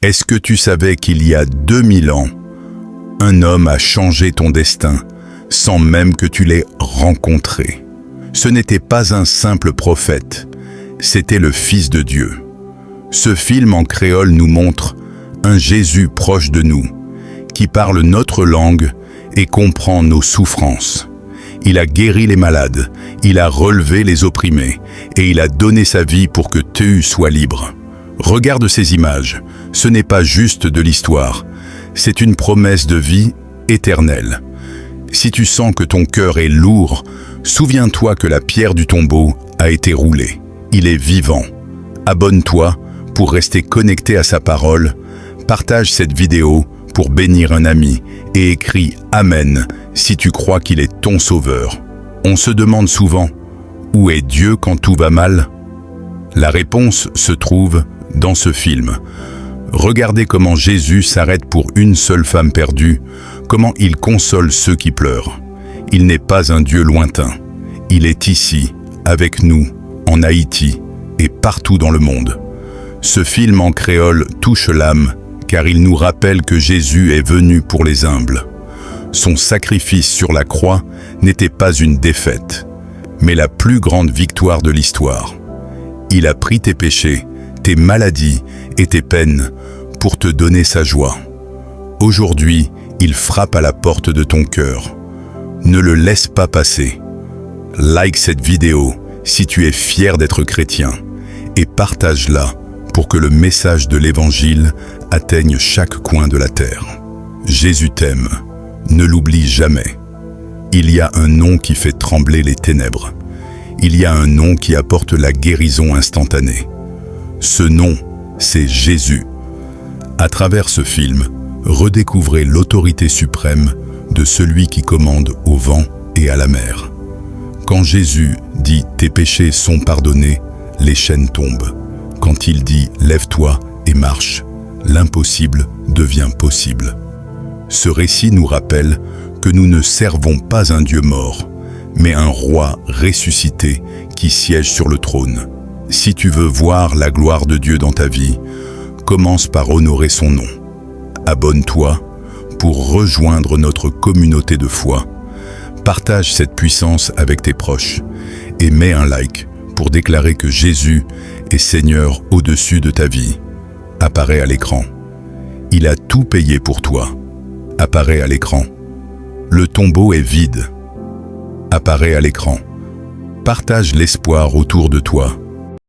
Est-ce que tu savais qu'il y a 2000 ans, un homme a changé ton destin sans même que tu l'aies rencontré? Ce n'était pas un simple prophète, c'était le Fils de Dieu. Ce film en créole nous montre un Jésus proche de nous, qui parle notre langue et comprend nos souffrances. Il a guéri les malades, il a relevé les opprimés et il a donné sa vie pour que tu sois libre. Regarde ces images, ce n'est pas juste de l'histoire, c'est une promesse de vie éternelle. Si tu sens que ton cœur est lourd, souviens-toi que la pierre du tombeau a été roulée. Il est vivant. Abonne-toi pour rester connecté à sa parole, partage cette vidéo pour bénir un ami et écris « Amen » si tu crois qu'il est ton sauveur. On se demande souvent « Où est Dieu quand tout va mal ?» La réponse se trouve dans ce film. Regardez comment Jésus s'arrête pour une seule femme perdue, comment il console ceux qui pleurent. Il n'est pas un Dieu lointain. Il est ici, avec nous, en Haïti et partout dans le monde. Ce film en créole touche l'âme, car il nous rappelle que Jésus est venu pour les humbles. Son sacrifice sur la croix n'était pas une défaite, mais la plus grande victoire de l'histoire. Il a pris tes péchés, tes maladies et tes peines pour te donner sa joie. Aujourd'hui, il frappe à la porte de ton cœur. Ne le laisse pas passer. Like cette vidéo si tu es fier d'être chrétien et partage-la pour que le message de l'Évangile atteigne chaque coin de la terre. Jésus t'aime, ne l'oublie jamais. Il y a un nom qui fait trembler les ténèbres. Il y a un nom qui apporte la guérison instantanée. Ce nom, c'est Jésus. À travers ce film, redécouvrez l'autorité suprême de celui qui commande au vent et à la mer. Quand Jésus dit « Tes péchés sont pardonnés », les chaînes tombent. Quand il dit « Lève-toi et marche », l'impossible devient possible. Ce récit nous rappelle que nous ne servons pas un Dieu mort, mais un roi ressuscité qui siège sur le trône. Si tu veux voir la gloire de Dieu dans ta vie, commence par honorer son nom. Abonne-toi pour rejoindre notre communauté de foi. Partage cette puissance avec tes proches et mets un like pour déclarer que Jésus est Seigneur au-dessus de ta vie. Apparaît à l'écran. Il a tout payé pour toi. Apparaît à l'écran. Le tombeau est vide. Apparaît à l'écran. Partage l'espoir autour de toi.